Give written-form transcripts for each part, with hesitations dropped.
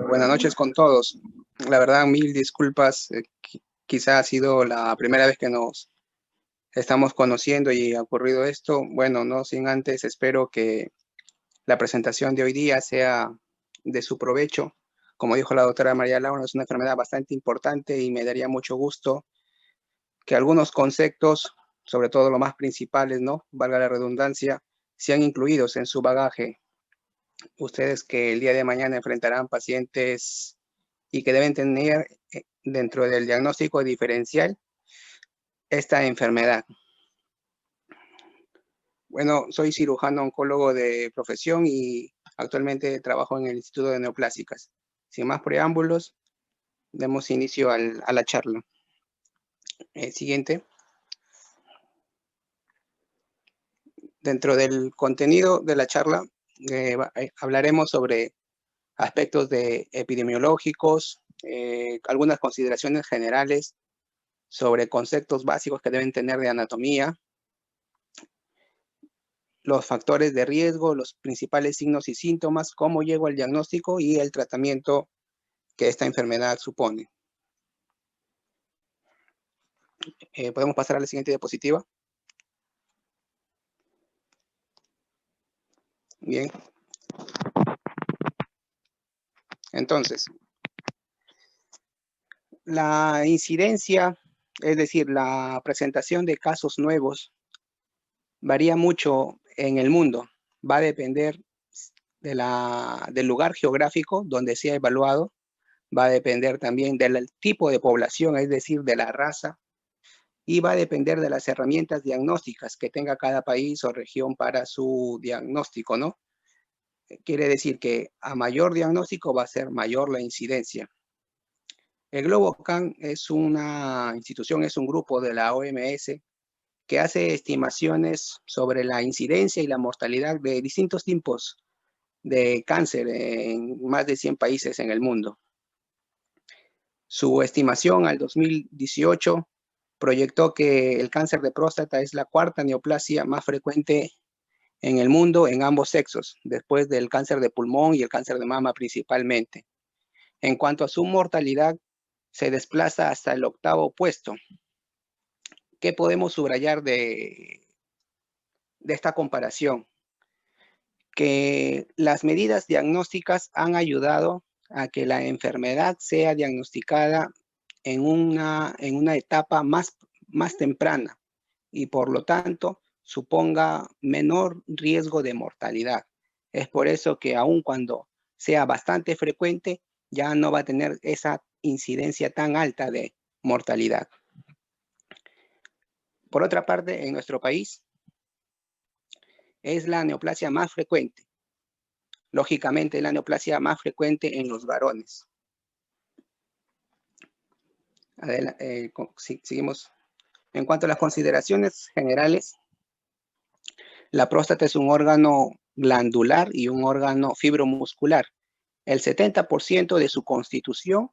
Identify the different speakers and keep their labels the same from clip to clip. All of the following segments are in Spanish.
Speaker 1: Buenas noches con todos. La verdad, mil disculpas. Quizá ha sido la primera vez que nos estamos conociendo y ha ocurrido esto. Bueno, no sin antes, espero que la presentación de hoy día sea de su provecho. Como dijo la doctora María Laura, es una enfermedad bastante importante y me daría mucho gusto que algunos conceptos, sobre todo los más principales, ¿no? Valga la redundancia, sean incluidos en su bagaje. Ustedes que el día de mañana enfrentarán pacientes y que deben tener dentro del diagnóstico diferencial esta enfermedad. Bueno, soy cirujano oncólogo de profesión y actualmente trabajo en el Instituto de Neoplásicas. Sin más preámbulos, demos inicio a la charla. Siguiente. Dentro del contenido de la charla, hablaremos sobre aspectos epidemiológicos, algunas consideraciones generales sobre conceptos básicos que deben tener de anatomía, los factores de riesgo, los principales signos y síntomas, cómo llego al diagnóstico y el tratamiento que esta enfermedad supone. ¿Podemos pasar a la siguiente diapositiva? Bien. Entonces, la incidencia, es decir, la presentación de casos nuevos, varía mucho en el mundo. Va a depender del lugar geográfico donde sea evaluado, va a depender también del tipo de población, es decir, de la raza, y va a depender de las herramientas diagnósticas que tenga cada país o región para su diagnóstico, ¿no? Quiere decir que a mayor diagnóstico va a ser mayor la incidencia. El GloboCan es una institución, es un grupo de la OMS que hace estimaciones sobre la incidencia y la mortalidad de distintos tipos de cáncer en más de 100 países en el mundo. Su estimación al 2018 proyectó que el cáncer de próstata es la cuarta neoplasia más frecuente en el mundo en ambos sexos, después del cáncer de pulmón y el cáncer de mama principalmente. En cuanto a su mortalidad, se desplaza hasta el 8º puesto. ¿Qué podemos subrayar de esta comparación? Que las medidas diagnósticas han ayudado a que la enfermedad sea diagnosticada en una etapa más temprana y por lo tanto suponga menor riesgo de mortalidad. Es por eso que aun cuando sea bastante frecuente, ya no va a tener esa incidencia tan alta de mortalidad. Por otra parte, en nuestro país es la neoplasia más frecuente. Lógicamente, la neoplasia más frecuente en los varones. Seguimos. En cuanto a las consideraciones generales, la próstata es un órgano glandular y un órgano fibromuscular. El 70% de su constitución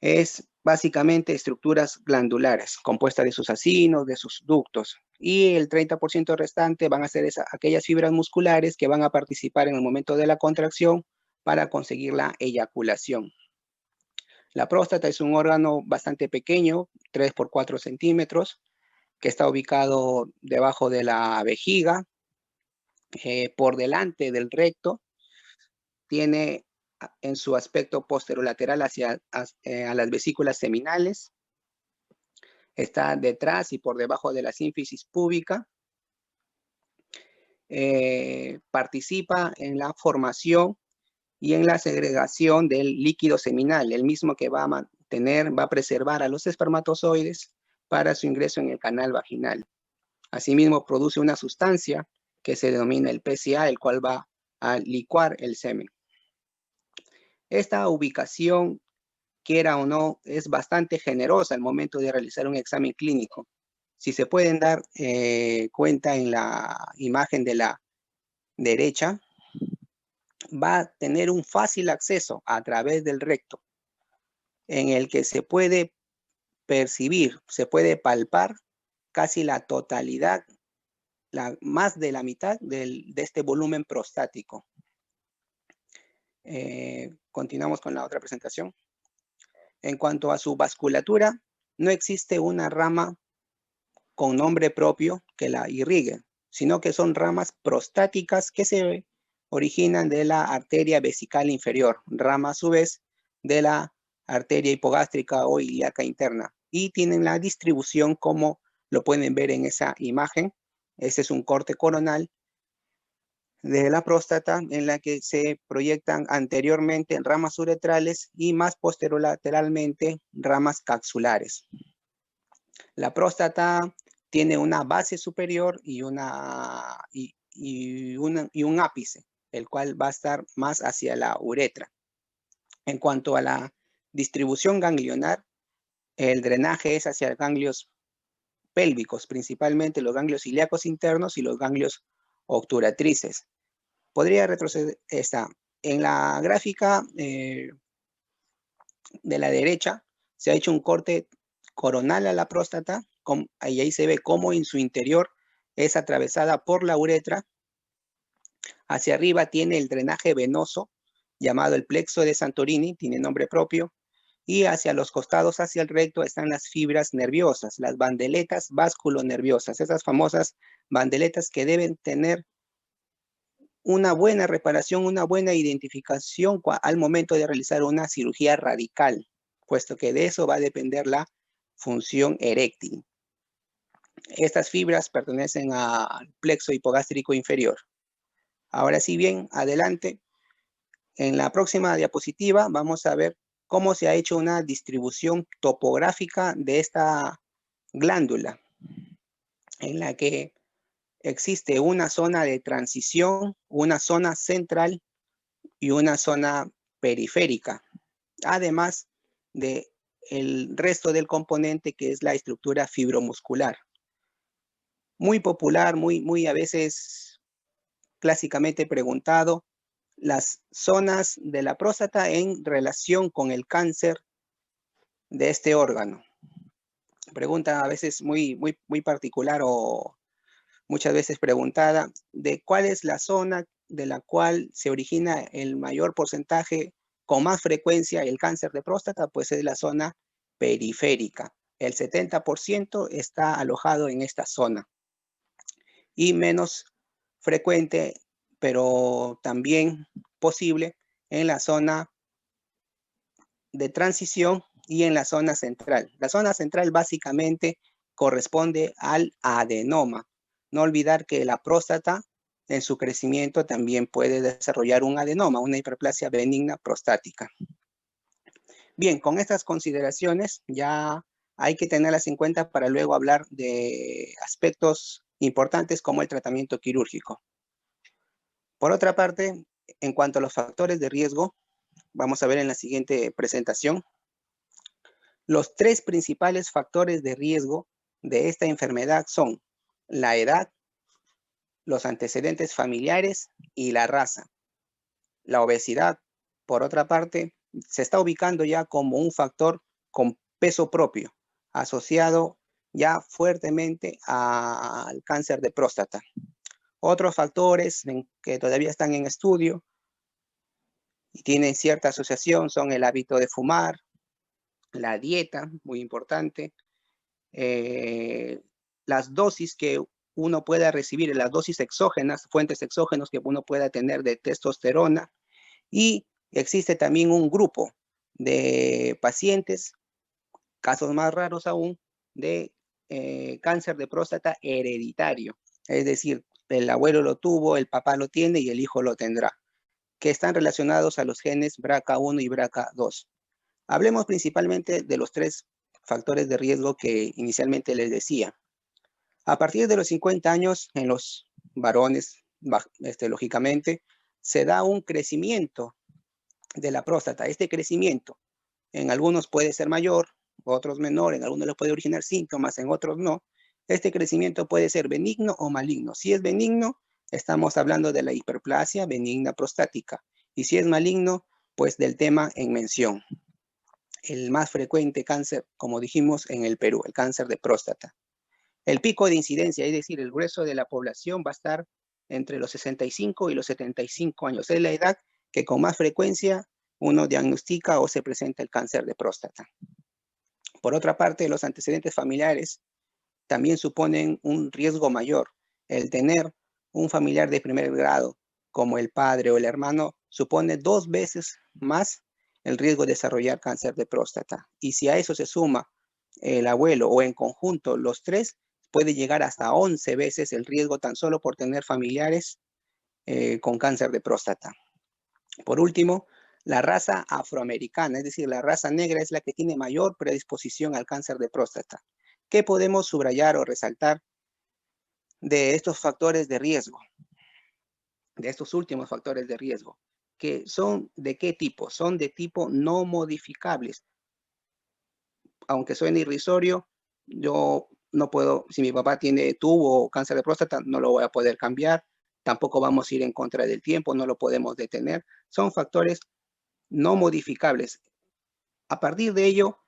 Speaker 1: es básicamente estructuras glandulares, compuestas de sus acinos, de sus ductos, y el 30% restante van a ser aquellas fibras musculares que van a participar en el momento de la contracción para conseguir la eyaculación. La próstata es un órgano bastante pequeño, 3 por 4 centímetros, que está ubicado debajo de la vejiga, por delante del recto, tiene en su aspecto posterolateral a las vesículas seminales, está detrás y por debajo de la sínfisis púbica, participa en la formación y en la segregación del líquido seminal, el mismo que va a preservar a los espermatozoides para su ingreso en el canal vaginal. Asimismo, produce una sustancia que se denomina el PSA, el cual va a licuar el semen. Esta ubicación, quiera o no, es bastante generosa al momento de realizar un examen clínico. Si se pueden dar cuenta en la imagen de la derecha, va a tener un fácil acceso a través del recto, en el que se puede percibir, se puede palpar casi la totalidad, más de la mitad de este volumen prostático. Continuamos con la otra presentación. En cuanto a su vasculatura, no existe una rama con nombre propio que la irrigue, sino que son ramas prostáticas que se originan de la arteria vesical inferior, rama a su vez de la arteria hipogástrica o ilíaca interna, y tienen la distribución como lo pueden ver en esa imagen. Este es un corte coronal de la próstata en la que se proyectan anteriormente ramas uretrales y más posterolateralmente ramas capsulares. La próstata tiene una base superior y un ápice, el cual va a estar más hacia la uretra. En cuanto a la distribución ganglionar, el drenaje es hacia ganglios pélvicos, principalmente los ganglios ilíacos internos y los ganglios obturatrices. Podría retroceder esta. En la gráfica de la derecha se ha hecho un corte coronal a la próstata, y ahí se ve cómo en su interior es atravesada por la uretra. Hacia arriba tiene el drenaje venoso, llamado el plexo de Santorini, tiene nombre propio, y hacia los costados, hacia el recto, están las fibras nerviosas, las bandeletas vasculonerviosas, esas famosas bandeletas que deben tener una buena reparación, una buena identificación al momento de realizar una cirugía radical, puesto que de eso va a depender la función eréctil. Estas fibras pertenecen al plexo hipogástrico inferior. Ahora sí bien, adelante. En la próxima diapositiva vamos a ver cómo se ha hecho una distribución topográfica de esta glándula, en la que existe una zona de transición, una zona central y una zona periférica, además de el resto del componente que es la estructura fibromuscular. Muy popular, muy a veces clásicamente preguntado, las zonas de la próstata en relación con el cáncer de este órgano. Pregunta a veces muy particular o muchas veces preguntada de cuál es la zona de la cual se origina el mayor porcentaje con más frecuencia el cáncer de próstata, pues es la zona periférica. El 70% está alojado en esta zona. Y menos frecuente, pero también posible, en la zona de transición y en la zona central. La zona central básicamente corresponde al adenoma. No olvidar que la próstata en su crecimiento también puede desarrollar un adenoma, una hiperplasia benigna prostática. Bien, con estas consideraciones ya hay que tenerlas en cuenta para luego hablar de aspectos importantes como el tratamiento quirúrgico. Por otra parte, en cuanto a los factores de riesgo, vamos a ver en la siguiente presentación. Los tres principales factores de riesgo de esta enfermedad son la edad, los antecedentes familiares y la raza. La obesidad, por otra parte, se está ubicando ya como un factor con peso propio, asociado ya fuertemente al cáncer de próstata. Otros factores que todavía están en estudio y tienen cierta asociación son el hábito de fumar, la dieta, muy importante, las dosis que uno pueda recibir, las dosis exógenas, fuentes exógenas que uno pueda tener de testosterona, y existe también un grupo de pacientes, casos más raros aún, de cáncer de próstata hereditario, es decir, el abuelo lo tuvo, el papá lo tiene y el hijo lo tendrá, que están relacionados a los genes BRCA1 y BRCA2. Hablemos principalmente de los tres factores de riesgo que inicialmente les decía. A partir de los 50 años, en los varones, lógicamente, se da un crecimiento de la próstata. Este crecimiento en algunos puede ser mayor, otros menor, en algunos les puede originar síntomas, en otros no. Este crecimiento puede ser benigno o maligno. Si es benigno, estamos hablando de la hiperplasia benigna prostática. Y si es maligno, pues del tema en mención. El más frecuente cáncer, como dijimos, en el Perú, el cáncer de próstata. El pico de incidencia, es decir, el grueso de la población va a estar entre los 65 y los 75 años. Es la edad que con más frecuencia uno diagnostica o se presenta el cáncer de próstata. Por otra parte, los antecedentes familiares también suponen un riesgo mayor. El tener un familiar de primer grado, como el padre o el hermano, supone 2 veces más el riesgo de desarrollar cáncer de próstata. Y si a eso se suma el abuelo o en conjunto los 3, puede llegar hasta 11 veces el riesgo tan solo por tener familiares con cáncer de próstata. Por último, la raza afroamericana, es decir, la raza negra, es la que tiene mayor predisposición al cáncer de próstata. ¿Qué podemos subrayar o resaltar de estos factores de riesgo? De estos últimos factores de riesgo, que son ¿de qué tipo? Son de tipo no modificables. Aunque suene irrisorio, yo no puedo, si mi papá tuvo cáncer de próstata, no lo voy a poder cambiar, tampoco vamos a ir en contra del tiempo, no lo podemos detener. Son factores no modificables. A partir de ello,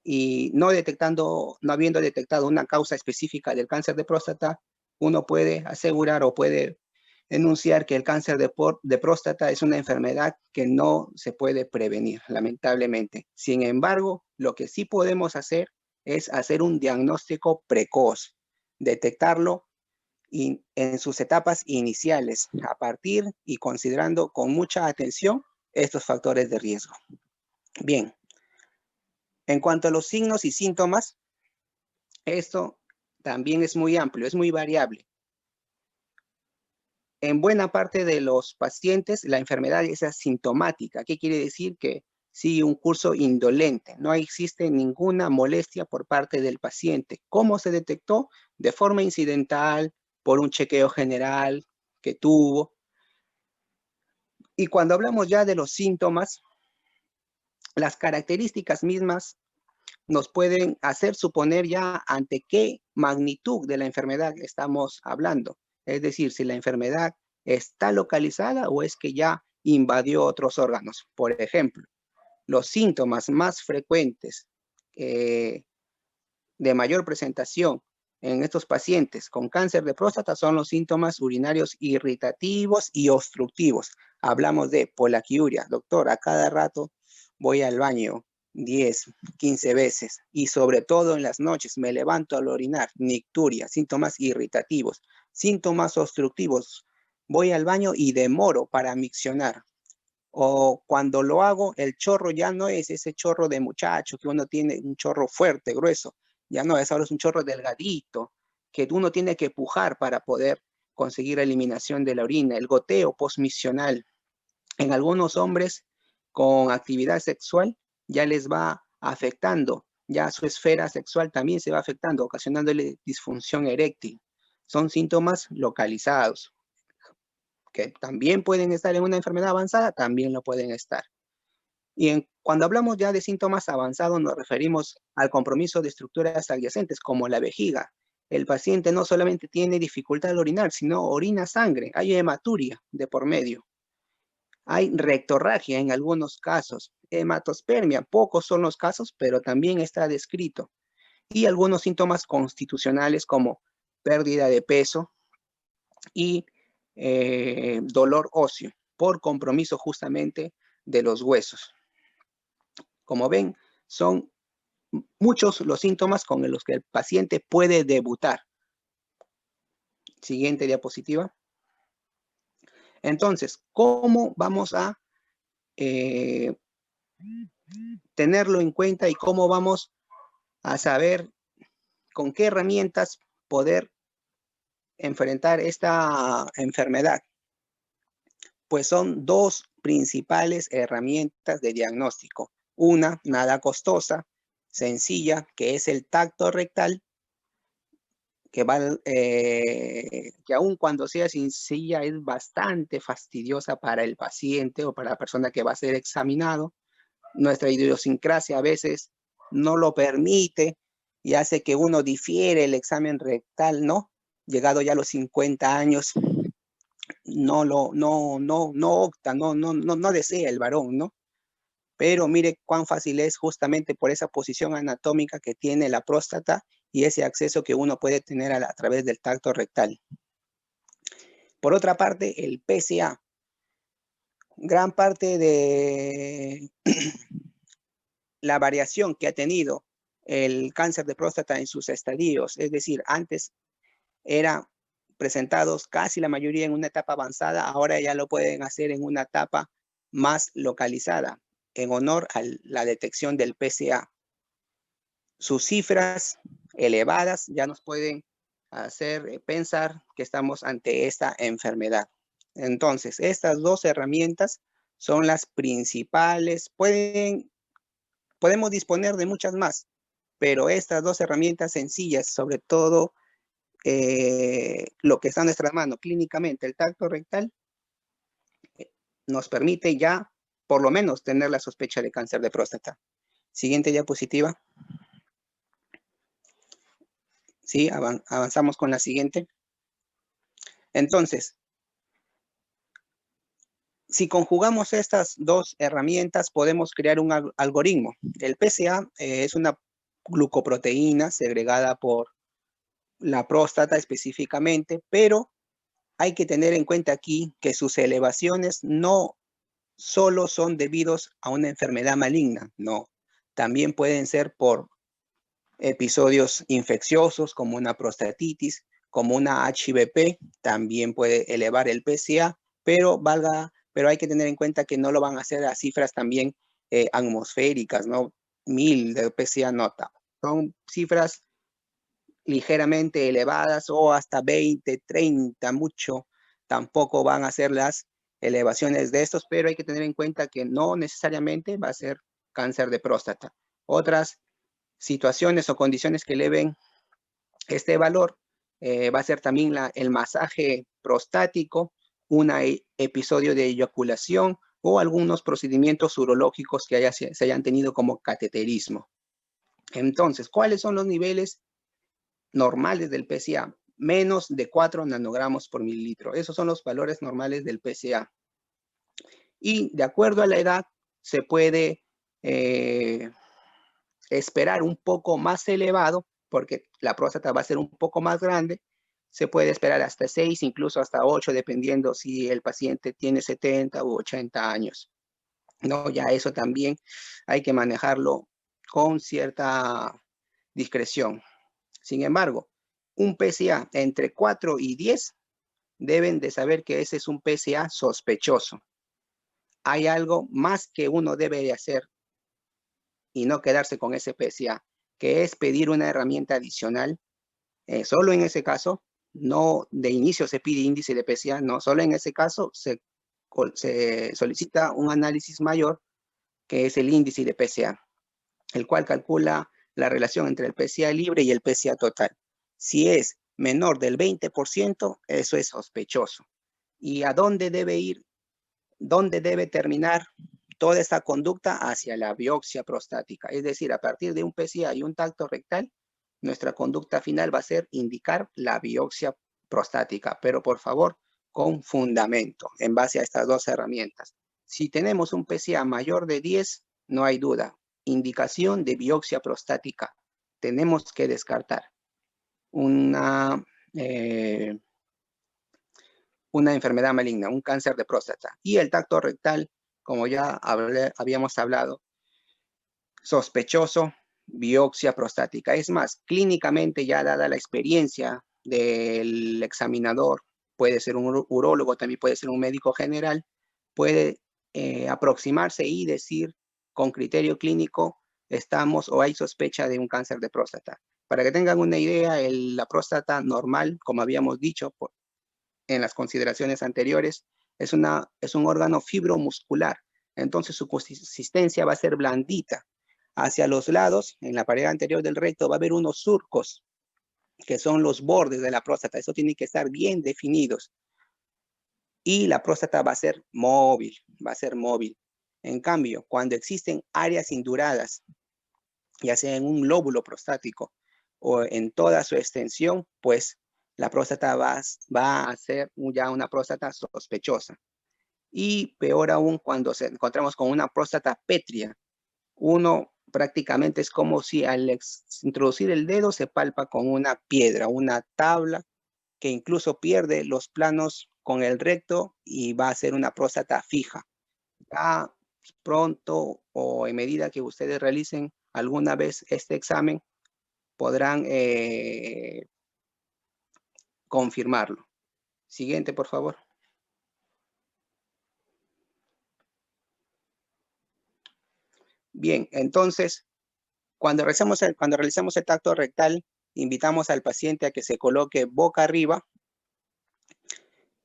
Speaker 1: y no habiendo detectado una causa específica del cáncer de próstata, uno puede asegurar o puede enunciar que el cáncer de próstata es una enfermedad que no se puede prevenir, lamentablemente. Sin embargo, lo que sí podemos hacer es hacer un diagnóstico precoz, detectarlo en sus etapas iniciales, a partir y considerando con mucha atención estos factores de riesgo. Bien, en cuanto a los signos y síntomas, esto también es muy amplio, es muy variable. En buena parte de los pacientes, la enfermedad es asintomática. ¿Qué quiere decir? Que sigue un curso indolente. No existe ninguna molestia por parte del paciente. ¿Cómo se detectó? De forma incidental, por un chequeo general que tuvo. Y cuando hablamos ya de los síntomas, las características mismas nos pueden hacer suponer ya ante qué magnitud de la enfermedad estamos hablando. Es decir, si la enfermedad está localizada o es que ya invadió otros órganos. Por ejemplo, los síntomas más frecuentes de mayor presentación en estos pacientes con cáncer de próstata son los síntomas urinarios irritativos y obstructivos. Hablamos de polaquiuria. Doctor, a cada rato voy al baño 10, 15 veces y sobre todo en las noches me levanto al orinar, nicturia, síntomas irritativos, síntomas obstructivos. Voy al baño y demoro para miccionar. O cuando lo hago, el chorro ya no es ese chorro de muchacho que uno tiene, un chorro fuerte, grueso. Ya no es, ahora es un chorro delgadito, que uno tiene que pujar para poder conseguir la eliminación de la orina. El goteo posmisional. En algunos hombres con actividad sexual ya les va afectando, ya su esfera sexual también se va afectando, ocasionándole disfunción eréctil. Son síntomas localizados, que también pueden estar en una enfermedad avanzada, también lo pueden estar. Y cuando hablamos ya de síntomas avanzados, nos referimos al compromiso de estructuras adyacentes, como la vejiga. El paciente no solamente tiene dificultad al orinar, sino orina sangre, hay hematuria de por medio. Hay rectorragia en algunos casos, hematospermia, pocos son los casos, pero también está descrito. Y algunos síntomas constitucionales como pérdida de peso y dolor óseo por compromiso justamente de los huesos. Como ven, son muchos los síntomas con los que el paciente puede debutar. Siguiente diapositiva. Entonces, ¿cómo vamos a tenerlo en cuenta y cómo vamos a saber con qué herramientas poder enfrentar esta enfermedad? Pues son 2 principales herramientas de diagnóstico. Una, nada costosa, sencilla, que es el tacto rectal, que aun cuando sea sencilla es bastante fastidiosa para el paciente o para la persona que va a ser examinado. Nuestra idiosincrasia a veces no lo permite y hace que uno difiere el examen rectal, ¿no? Llegado ya a los 50 años, no opta, no desea el varón, ¿no? Pero mire cuán fácil es justamente por esa posición anatómica que tiene la próstata y ese acceso que uno puede tener a través del tacto rectal. Por otra parte, el PSA. gran parte de la variación que ha tenido el cáncer de próstata en sus estadios, es decir, antes era presentados casi la mayoría en una etapa avanzada, ahora ya lo pueden hacer en una etapa más localizada, en honor a la detección del PSA. Sus cifras elevadas ya nos pueden hacer pensar que estamos ante esta enfermedad. Entonces, estas dos herramientas son las principales. Podemos disponer de muchas más, pero estas dos herramientas sencillas, sobre todo lo que está en nuestras manos clínicamente, el tacto rectal, nos permite ya por lo menos tener la sospecha de cáncer de próstata. Siguiente diapositiva. Sí, avanzamos con la siguiente. Entonces, si conjugamos estas dos herramientas, podemos crear un algoritmo. El PSA es una glucoproteína segregada por la próstata específicamente, pero hay que tener en cuenta aquí que sus elevaciones no solo son debidos a una enfermedad maligna, no. También pueden ser por episodios infecciosos como una prostatitis, como una HVP, también puede elevar el PSA, pero hay que tener en cuenta que no lo van a hacer a cifras también atmosféricas, ¿no? 1000 de PSA nota. Son cifras ligeramente elevadas o hasta 20, 30, mucho. Tampoco van a ser las elevaciones de estos, pero hay que tener en cuenta que no necesariamente va a ser cáncer de próstata. Otras situaciones o condiciones que eleven este valor va a ser también el masaje prostático, un episodio de eyaculación o algunos procedimientos urológicos que se hayan tenido como cateterismo. Entonces, ¿cuáles son los niveles normales del PSA? Menos de 4 nanogramos por mililitro. Esos son los valores normales del PSA. Y de acuerdo a la edad, se puede esperar un poco más elevado, porque la próstata va a ser un poco más grande. Se puede esperar hasta 6, incluso hasta 8, dependiendo si el paciente tiene 70 u 80 años. No, ya eso también hay que manejarlo con cierta discreción. Sin embargo, un PSA entre 4 y 10 deben de saber que ese es un PSA sospechoso. Hay algo más que uno debe de hacer y no quedarse con ese PSA, que es pedir una herramienta adicional. Solo en ese caso, no de inicio se pide índice de PSA, no, solo en ese caso se solicita un análisis mayor, que es el índice de PSA, el cual calcula la relación entre el PSA libre y el PSA total. Si es menor del 20%, eso es sospechoso. ¿Y a dónde debe ir? ¿Dónde debe terminar toda esta conducta? Hacia la biopsia prostática? Es decir, a partir de un PSA y un tacto rectal, nuestra conducta final va a ser indicar la biopsia prostática, pero por favor, con fundamento, en base a estas dos herramientas. Si tenemos un PSA mayor de 10, no hay duda, indicación de biopsia prostática. Tenemos que descartar una enfermedad maligna, un cáncer de próstata. Y el tacto rectal, como ya habíamos hablado, sospechoso, biopsia prostática. Es más, clínicamente ya dada la experiencia del examinador, puede ser un urólogo, también puede ser un médico general, puede aproximarse y decir con criterio clínico, estamos o hay sospecha de un cáncer de próstata. Para que tengan una idea, la próstata normal, como habíamos dicho en las consideraciones anteriores, es un órgano fibromuscular. Entonces su consistencia va a ser blandita. Hacia los lados, en la pared anterior del recto, va a haber unos surcos, que son los bordes de la próstata. Eso tiene que estar bien definidos. Y la próstata va a ser móvil, va a ser móvil. En cambio, cuando existen áreas induradas, ya sea en un lóbulo prostático o en toda su extensión, pues la próstata va a ser ya una próstata sospechosa. Y peor aún cuando se encontramos con una próstata pétrea, uno prácticamente es como si al introducir el dedo se palpa con una piedra, una tabla que incluso pierde los planos con el recto y va a ser una próstata fija. Ya pronto o en medida que ustedes realicen alguna vez este examen, podrán confirmarlo. Siguiente, por favor. Bien, entonces, cuando realizamos el tacto rectal, invitamos al paciente a que se coloque boca arriba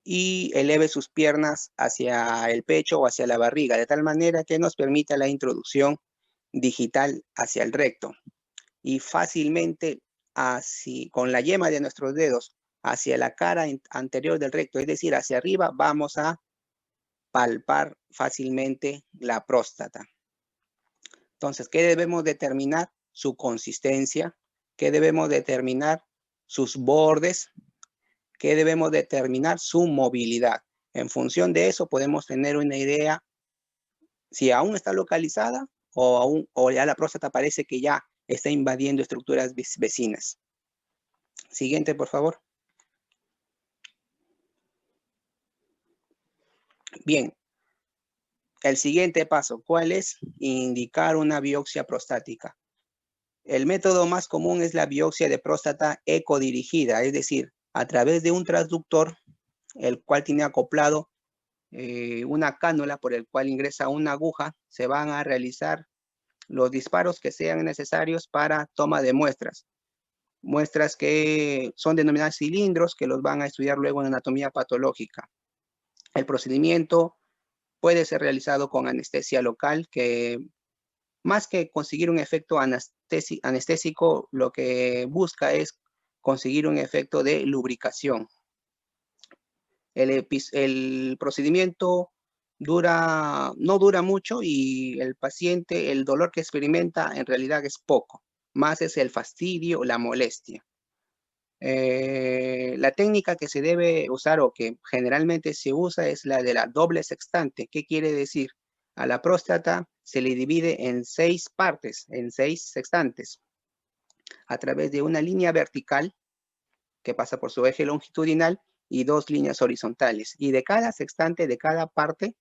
Speaker 1: y eleve sus piernas hacia el pecho o hacia la barriga, de tal manera que nos permita la introducción digital hacia el recto. Y fácilmente, así, con la yema de nuestros dedos hacia la cara anterior del recto, es decir, hacia arriba, vamos a palpar fácilmente la próstata. Entonces, ¿qué debemos determinar? Su consistencia. ¿Qué debemos determinar? Sus bordes. ¿Qué debemos determinar? Su movilidad. En función de eso podemos tener una idea si aún está localizada o ya la próstata parece que ya está invadiendo estructuras vecinas. Siguiente, por favor. Bien, el siguiente paso, ¿cuál es? Indicar una biopsia prostática. El método más común es la biopsia de próstata ecodirigida, es decir, a través de un transductor, el cual tiene acoplado una cánula por el cual ingresa una aguja, se van a realizar los disparos que sean necesarios para toma de muestras. Muestras que son denominadas cilindros, que los van a estudiar luego en anatomía patológica. El procedimiento puede ser realizado con anestesia local, que más que conseguir un efecto anestésico, lo que busca es conseguir un efecto de lubricación. El procedimiento no dura mucho y el paciente, el dolor que experimenta en realidad es poco, más es el fastidio, la molestia. La técnica que se debe usar o que generalmente se usa es la de la doble sextante. ¿Qué quiere decir? A la próstata se le divide en 6 partes, en 6 sextantes, a través de una línea vertical que pasa por su eje longitudinal y 2 líneas horizontales. Y de cada sextante, de cada parte,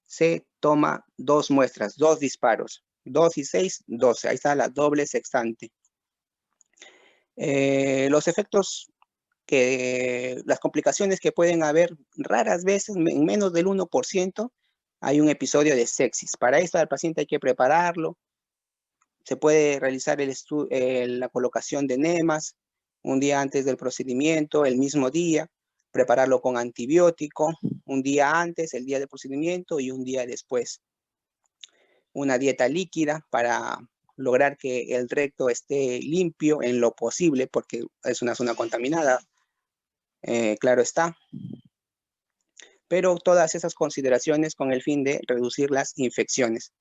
Speaker 1: se toma 2 muestras, 2 disparos. 2 y 6, 12. Ahí está la doble sextante. Los efectos las complicaciones que pueden haber raras veces, en menos del 1%, hay un episodio de sepsis. Para esto al paciente hay que prepararlo. Se puede realizar la colocación de enemas un día antes del procedimiento, el mismo día, prepararlo con antibiótico, un día antes, el día del procedimiento y un día después. Una dieta líquida para lograr que el recto esté limpio en lo posible, porque es una zona contaminada, claro está. Pero todas esas consideraciones con el fin de reducir las infecciones.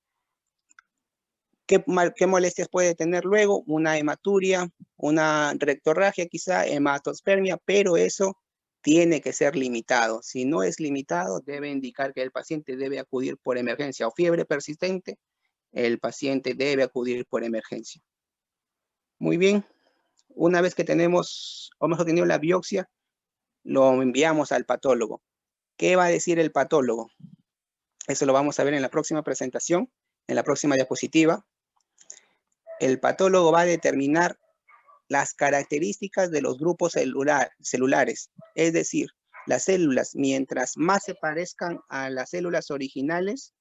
Speaker 1: ¿Qué molestias puede tener luego? Una hematuria, una rectorragia quizá, hematospermia, pero eso tiene que ser limitado. Si no es limitado, debe indicar que el paciente debe acudir por emergencia o fiebre persistente, el paciente debe acudir por emergencia. Muy bien, una vez que tenemos, o mejor tenido la biopsia, lo enviamos al patólogo. ¿Qué va a decir el patólogo? Eso lo vamos a ver en la próxima presentación, en la próxima diapositiva. El patólogo va a determinar las características de los grupos celulares, es decir, las células, mientras más se parezcan a las células originales,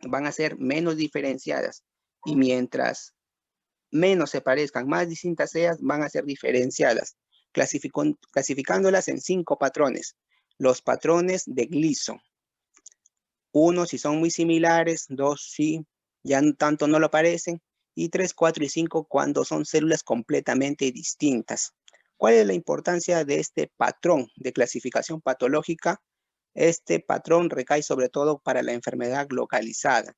Speaker 1: van a ser menos diferenciadas, y mientras menos se parezcan, más distintas sean, van a ser diferenciadas, clasificándolas en 5 patrones. Los patrones de Gleason. 1 si son muy similares, 2 si ya tanto no lo parecen, y 3, 4 y 5 cuando son células completamente distintas. ¿Cuál es la importancia de este patrón de clasificación patológica? Este patrón recae sobre todo para la enfermedad localizada,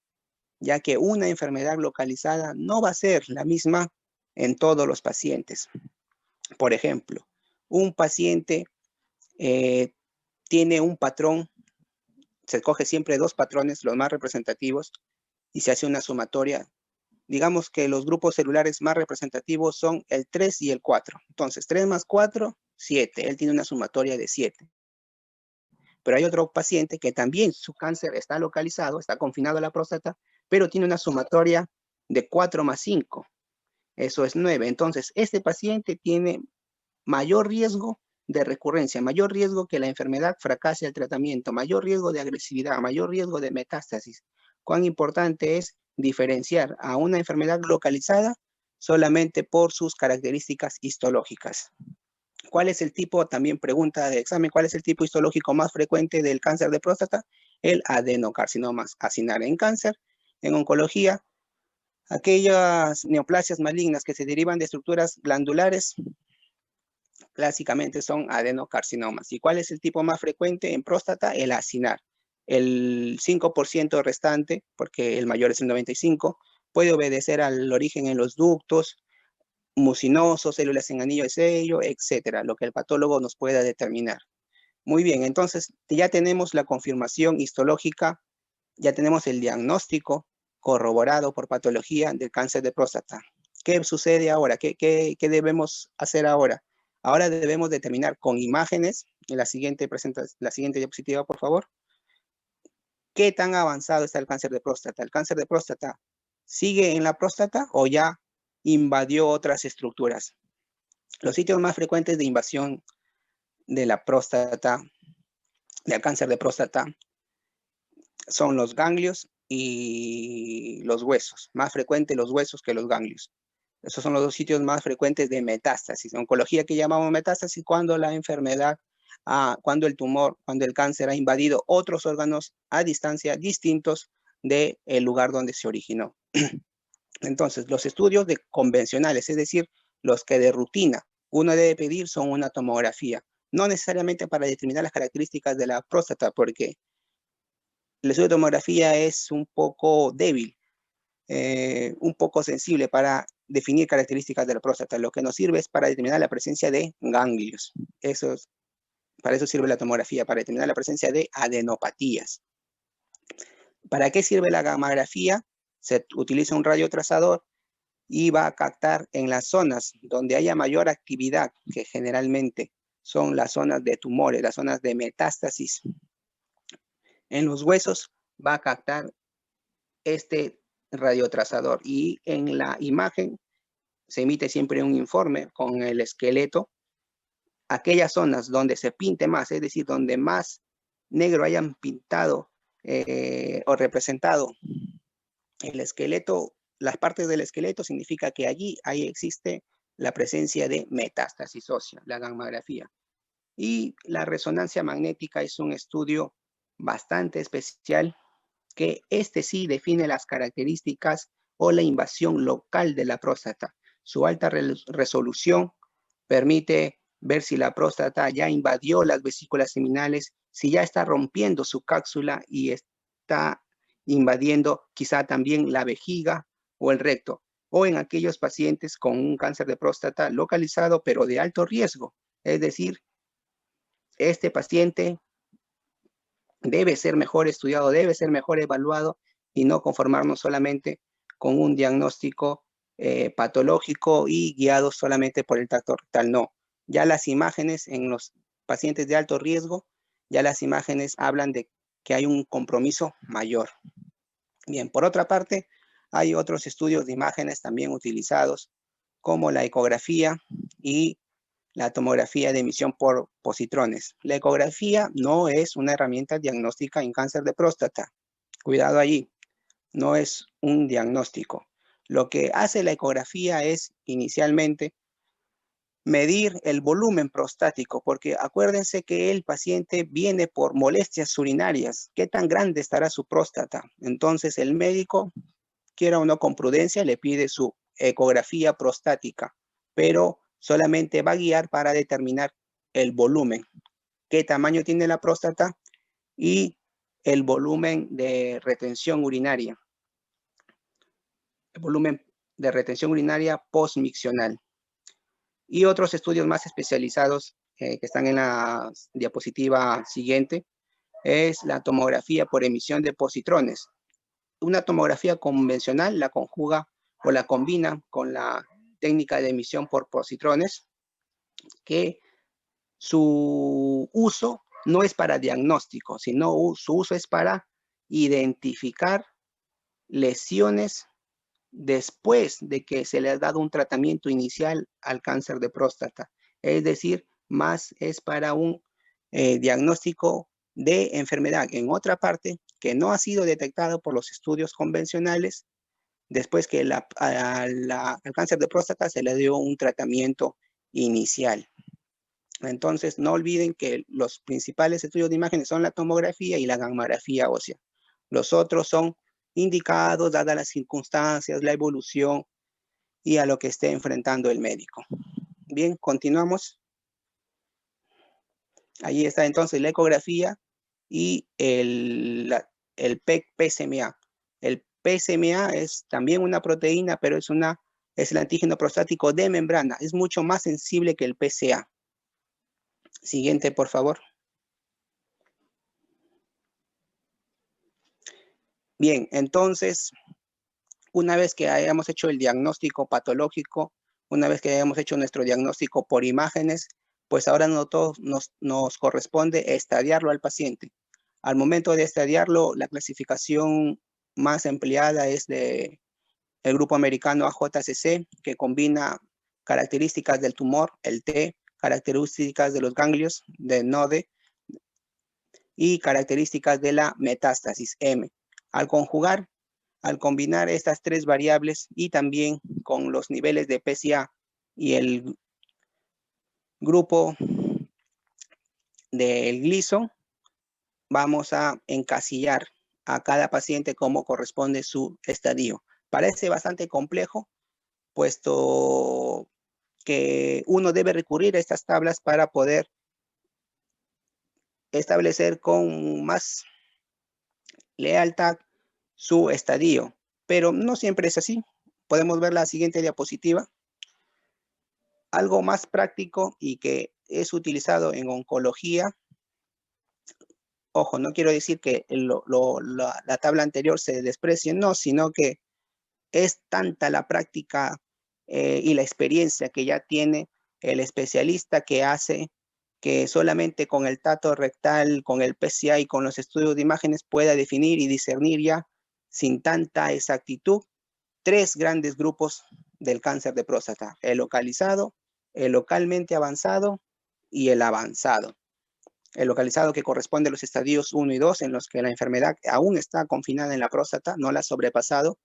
Speaker 1: ya que una enfermedad localizada no va a ser la misma en todos los pacientes. Por ejemplo, un paciente tiene un patrón, se escoge siempre 2 patrones, los más representativos, y se hace una sumatoria. Digamos que los grupos celulares más representativos son el 3 y el 4. Entonces, 3 más 4, 7. Él tiene una sumatoria de 7. Pero hay otro paciente que también su cáncer está localizado, está confinado a la próstata, pero tiene una sumatoria de 4 más 5. Eso es 9. Entonces, este paciente tiene mayor riesgo de recurrencia, mayor riesgo que la enfermedad fracase el tratamiento, mayor riesgo de agresividad, mayor riesgo de metástasis. Cuán importante es diferenciar a una enfermedad localizada solamente por sus características histológicas. ¿Cuál es el tipo? También pregunta de examen, ¿cuál es el tipo histológico más frecuente del cáncer de próstata? El adenocarcinoma acinar. En cáncer, en oncología, aquellas neoplasias malignas que se derivan de estructuras glandulares, clásicamente son adenocarcinomas. ¿Y cuál es el tipo más frecuente en próstata? El acinar. El 5% restante, porque el mayor es el 95%, puede obedecer al origen en los ductos, mucinosos, células en anillo de sello, etcétera, lo que el patólogo nos pueda determinar. Muy bien, entonces ya tenemos la confirmación histológica, ya tenemos el diagnóstico corroborado por patología del cáncer de próstata. ¿Qué sucede ahora? ¿Qué debemos hacer ahora? Ahora debemos determinar con imágenes, en la siguiente diapositiva, por favor, qué tan avanzado está el cáncer de próstata. ¿El cáncer de próstata sigue en la próstata o ya invadió otras estructuras? Los sitios más frecuentes de invasión de la próstata, del cáncer de próstata, son los ganglios y los huesos. Más frecuente los huesos que los ganglios. Esos son los dos sitios más frecuentes de metástasis. Oncología que llamamos metástasis cuando la enfermedad, cuando el tumor, cuando el cáncer ha invadido otros órganos a distancia distintos del lugar donde se originó. Entonces, los estudios convencionales, es decir, los que de rutina uno debe pedir son una tomografía. No necesariamente para determinar las características de la próstata, porque el estudio de tomografía es un poco débil, un poco sensible para definir características de la próstata. Lo que nos sirve es para determinar la presencia de ganglios. Para eso sirve la tomografía, para determinar la presencia de adenopatías. ¿Para qué sirve la gammagrafía? Se utiliza un radiotrazador y va a captar en las zonas donde haya mayor actividad, que generalmente son las zonas de tumores, las zonas de metástasis. En los huesos va a captar este radiotrazador y en la imagen se emite siempre un informe con el esqueleto. Aquellas zonas donde se pinte más, es decir, donde más negro hayan pintado o representado el esqueleto, las partes del esqueleto, significa que allí existe la presencia de metástasis ósea, la gammagrafía. Y la resonancia magnética es un estudio bastante especial que sí define las características o la invasión local de la próstata. Su alta resolución permite ver si la próstata ya invadió las vesículas seminales, si ya está rompiendo su cápsula y está invadiendo quizá también la vejiga o el recto, o en aquellos pacientes con un cáncer de próstata localizado pero de alto riesgo. Es decir, este paciente debe ser mejor estudiado, debe ser mejor evaluado y no conformarnos solamente con un diagnóstico patológico y guiado solamente por el tracto rectal. No, ya las imágenes en los pacientes de alto riesgo, ya las imágenes hablan de que hay un compromiso mayor. Bien, por otra parte, hay otros estudios de imágenes también utilizados, como la ecografía y la tomografía de emisión por positrones. La ecografía no es una herramienta diagnóstica en cáncer de próstata. Cuidado allí, no es un diagnóstico. Lo que hace la ecografía es inicialmente medir el volumen prostático, porque acuérdense que el paciente viene por molestias urinarias. ¿Qué tan grande estará su próstata? Entonces el médico, quiera o no con prudencia, le pide su ecografía prostática, pero solamente va a guiar para determinar el volumen, qué tamaño tiene la próstata y el volumen de retención urinaria, el volumen de retención urinaria postmiccional. Y otros estudios más especializados que están en la diapositiva siguiente es la tomografía por emisión de positrones. Una tomografía convencional la conjuga o la combina con la técnica de emisión por positrones, que su uso no es para diagnóstico, sino su uso es para identificar lesiones después de que se le ha dado un tratamiento inicial al cáncer de próstata. Es decir, más es para un diagnóstico de enfermedad en otra parte que no ha sido detectado por los estudios convencionales después que al cáncer de próstata se le dio un tratamiento inicial. Entonces, no olviden que los principales estudios de imágenes son la tomografía y la gamografía ósea. Los otros son indicados dadas las circunstancias, la evolución y a lo que esté enfrentando el médico. Bien, continuamos. Ahí está entonces la ecografía y el PSMA. El PSMA es también una proteína, pero es el antígeno prostático de membrana. Es mucho más sensible que el PSA. Siguiente, por favor. Bien, entonces, una vez que hayamos hecho el diagnóstico patológico, una vez que hayamos hecho nuestro diagnóstico por imágenes, pues ahora nos corresponde estadiarlo al paciente. Al momento de estadiarlo, la clasificación más empleada es el grupo americano AJCC, que combina características del tumor, el T, características de los ganglios, del node, y características de la metástasis, M. Al combinar estas tres variables y también con los niveles de PSA y el grupo del gliso, vamos a encasillar a cada paciente como corresponde su estadio. Parece bastante complejo, puesto que uno debe recurrir a estas tablas para poder establecer con más lealtad su estadio, pero no siempre es así. Podemos ver la siguiente diapositiva. Algo más práctico y que es utilizado en oncología. Ojo, no quiero decir que la tabla anterior se desprecie, no, sino que es tanta la práctica y la experiencia que ya tiene el especialista que hace que solamente con el tato rectal, con el PSA y con los estudios de imágenes pueda definir y discernir ya sin tanta exactitud tres grandes grupos del cáncer de próstata: el localizado, el localmente avanzado y el avanzado. El localizado, que corresponde a los estadios 1 y 2, en los que la enfermedad aún está confinada en la próstata, no la ha sobrepasado.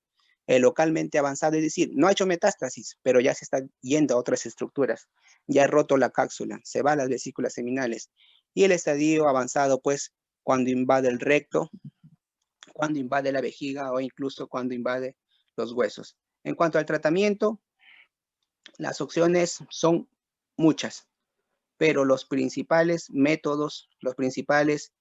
Speaker 1: El localmente avanzado, es decir, no ha hecho metástasis, pero ya se está yendo a otras estructuras, ya ha roto la cápsula, se va a las vesículas seminales. Y el estadio avanzado, pues, cuando invade el recto, cuando invade la vejiga o incluso cuando invade los huesos. En cuanto al tratamiento, las opciones son muchas, pero los principales métodos, las principales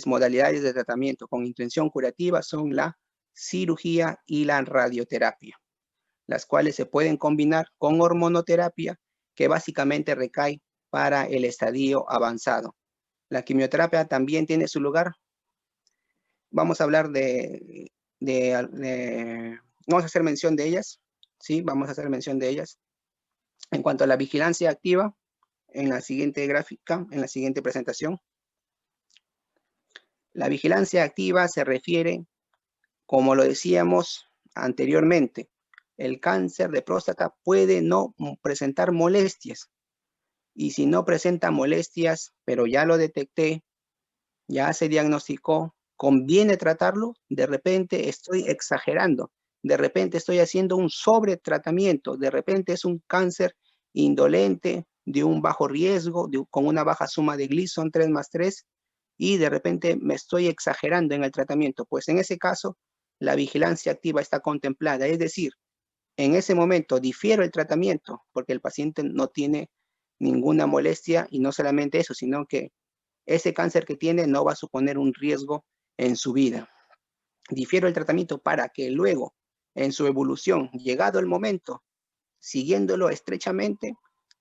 Speaker 1: modalidades de tratamiento con intención curativa son la cirugía y la radioterapia, las cuales se pueden combinar con hormonoterapia, que básicamente recae para el estadio avanzado. La quimioterapia también tiene su lugar. Vamos a hablar vamos a hacer mención de ellas, ¿sí? Vamos a hacer mención de ellas. En cuanto a la vigilancia activa, en la siguiente gráfica, en la siguiente presentación. La vigilancia activa se refiere, como lo decíamos anteriormente, el cáncer de próstata puede no presentar molestias. Y si no presenta molestias, pero ya lo detecté, ya se diagnosticó, ¿conviene tratarlo? De repente estoy exagerando, de repente estoy haciendo un sobretratamiento, de repente es un cáncer indolente, de un bajo riesgo, con una baja suma de Gleason 3+3, y de repente me estoy exagerando en el tratamiento. Pues en ese caso, la vigilancia activa está contemplada, es decir, en ese momento difiero el tratamiento porque el paciente no tiene ninguna molestia, y no solamente eso, sino que ese cáncer que tiene no va a suponer un riesgo en su vida. Difiero el tratamiento para que luego, en su evolución, llegado el momento, siguiéndolo estrechamente,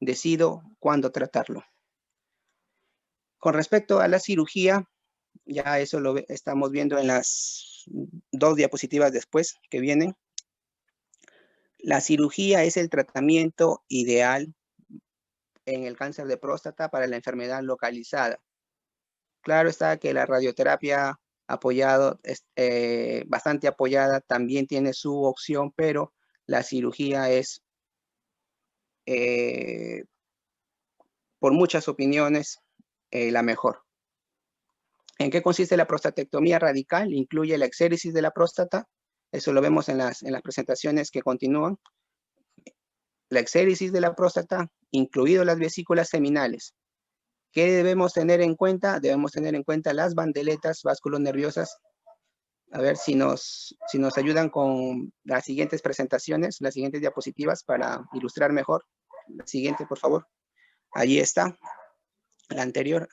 Speaker 1: decido cuándo tratarlo. Con respecto a la cirugía, ya eso lo estamos viendo en las dos diapositivas después que vienen. La cirugía es el tratamiento ideal en el cáncer de próstata para la enfermedad localizada. Claro está que la radioterapia bastante apoyada también tiene su opción, pero la cirugía es, por muchas opiniones, la mejor. ¿En qué consiste la prostatectomía radical? Incluye la exéresis de la próstata. Eso lo vemos en las presentaciones que continúan. La exéresis de la próstata, incluido las vesículas seminales. ¿Qué debemos tener en cuenta? Debemos tener en cuenta las bandeletas vasculonerviosas. A ver si nos ayudan con las siguientes presentaciones, las siguientes diapositivas para ilustrar mejor. La siguiente, por favor. Allí está. La anterior.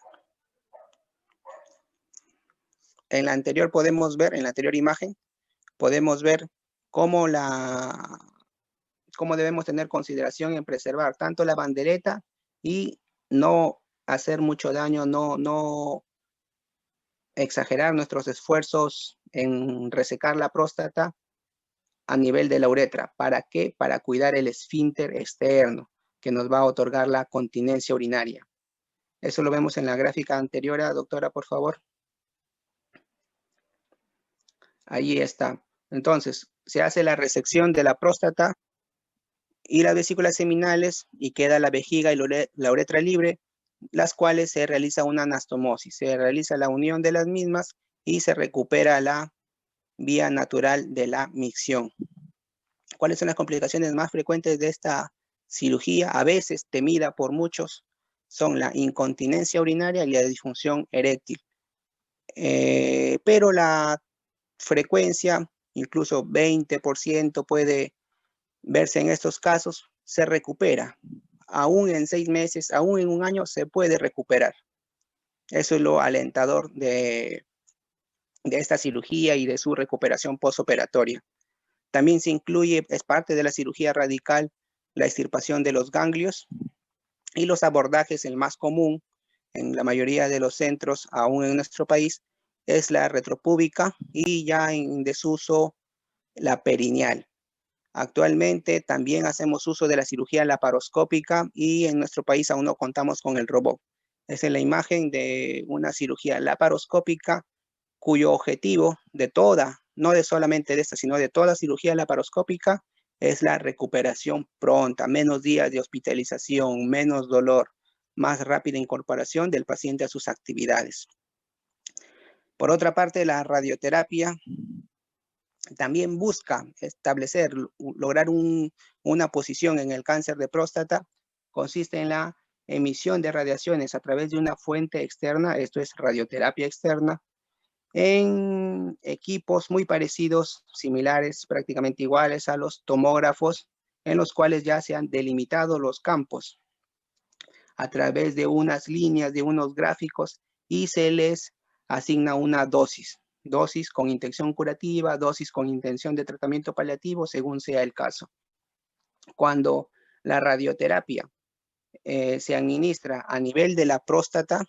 Speaker 1: En la anterior podemos ver, en la anterior imagen, podemos ver cómo debemos tener consideración en preservar tanto la bandereta y no hacer mucho daño, no exagerar nuestros esfuerzos en resecar la próstata a nivel de la uretra. ¿Para qué? Para cuidar el esfínter externo que nos va a otorgar la continencia urinaria. Eso lo vemos en la gráfica anterior, doctora, por favor. Ahí está. Entonces, se hace la resección de la próstata y las vesículas seminales y queda la vejiga y la uretra libre, las cuales se realiza una anastomosis. Se realiza la unión de las mismas y se recupera la vía natural de la micción. ¿Cuáles son las complicaciones más frecuentes de esta cirugía? A veces temida por muchos, son la incontinencia urinaria y la disfunción eréctil. Pero la frecuencia, incluso 20% puede verse en estos casos, se recupera. Aún en 6 meses, aún en un año, se puede recuperar. Eso es lo alentador de esta cirugía y de su recuperación postoperatoria. También se incluye, es parte de la cirugía radical, la extirpación de los ganglios y los abordajes, el más común en la mayoría de los centros, aún en nuestro país, es la retropúbica y ya en desuso la perineal. Actualmente también hacemos uso de la cirugía laparoscópica y en nuestro país aún no contamos con el robot. Esa es la imagen de una cirugía laparoscópica cuyo objetivo de toda, no de solamente de esta, sino de toda cirugía laparoscópica, es la recuperación pronta, menos días de hospitalización, menos dolor, más rápida incorporación del paciente a sus actividades. Por otra parte, la radioterapia también busca establecer, lograr una posición en el cáncer de próstata. Consiste en la emisión de radiaciones a través de una fuente externa, esto es radioterapia externa, en equipos muy parecidos, similares, prácticamente iguales a los tomógrafos, en los cuales ya se han delimitado los campos a través de unas líneas, de unos gráficos, y se les asigna una dosis con intención curativa, dosis con intención de tratamiento paliativo, según sea el caso. Cuando la radioterapia se administra a nivel de la próstata,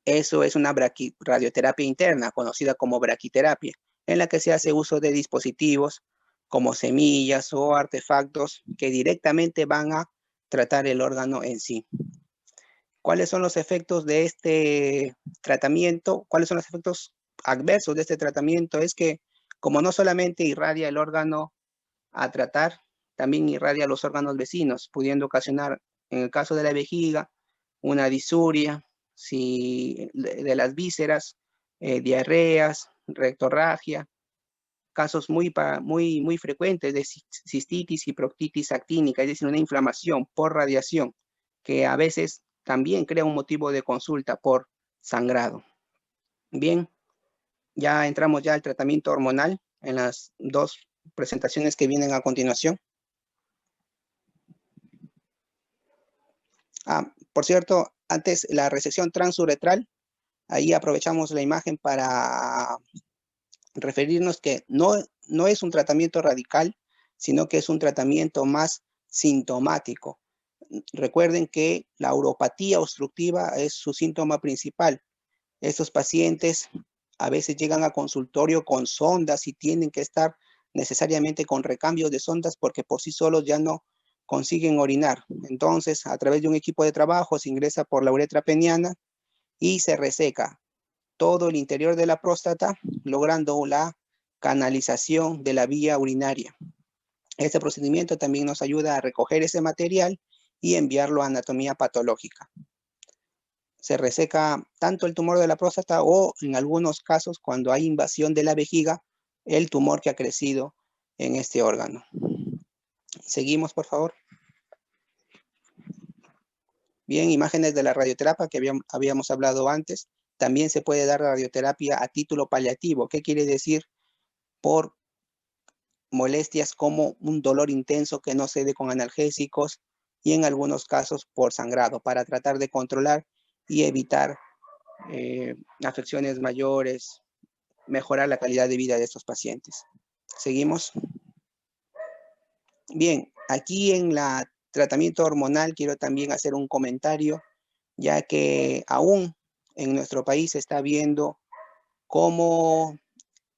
Speaker 1: eso es una radioterapia interna, conocida como braquiterapia, en la que se hace uso de dispositivos como semillas o artefactos que directamente van a tratar el órgano en sí. ¿Cuáles son los efectos de este tratamiento? ¿Cuáles son los efectos adversos de este tratamiento? Es que como no solamente irradia el órgano a tratar, también irradia los órganos vecinos, pudiendo ocasionar, en el caso de la vejiga, una disuria, de las vísceras, diarreas, rectorragia, casos muy frecuentes de cistitis y proctitis actínica, es decir, una inflamación por radiación, que a veces también crea un motivo de consulta por sangrado. Bien, ya entramos ya al tratamiento hormonal en las dos presentaciones que vienen a continuación. Por cierto, antes la resección transuretral, ahí aprovechamos la imagen para referirnos que no es un tratamiento radical, sino que es un tratamiento más sintomático. Recuerden que la uropatía obstructiva es su síntoma principal. Estos pacientes a veces llegan a consultorio con sondas y tienen que estar necesariamente con recambios de sondas porque por sí solos ya no consiguen orinar. Entonces, a través de un equipo de trabajo se ingresa por la uretra peniana y se reseca todo el interior de la próstata, logrando la canalización de la vía urinaria. Este procedimiento también nos ayuda a recoger ese material y enviarlo a anatomía patológica. Se reseca tanto el tumor de la próstata o, en algunos casos, cuando hay invasión de la vejiga, el tumor que ha crecido en este órgano. Seguimos, por favor. Bien, imágenes de la radioterapia que habíamos hablado antes. También se puede dar radioterapia a título paliativo. ¿Qué quiere decir? Por molestias como un dolor intenso que no cede con analgésicos y en algunos casos por sangrado, para tratar de controlar y evitar afecciones mayores, mejorar la calidad de vida de estos pacientes. Seguimos. Bien, aquí en la tratamiento hormonal quiero también hacer un comentario, ya que aún en nuestro país se está viendo cómo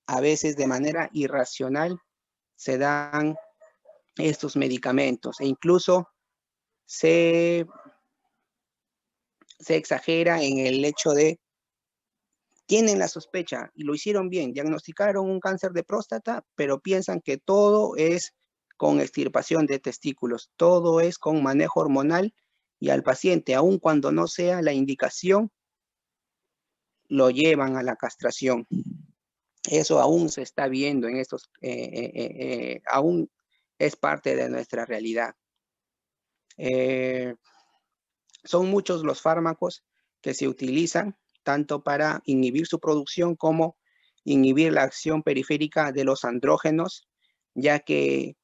Speaker 1: a veces de manera irracional se dan estos medicamentos e incluso se exagera en el hecho de tienen la sospecha y lo hicieron bien, diagnosticaron un cáncer de próstata, pero piensan que todo es con extirpación de testículos, todo es con manejo hormonal y al paciente, aun cuando no sea la indicación, lo llevan a la castración. Eso aún se está viendo en estos, aún es parte de nuestra realidad. Son muchos los fármacos que se utilizan tanto para inhibir su producción como inhibir la acción periférica de los andrógenos, ya que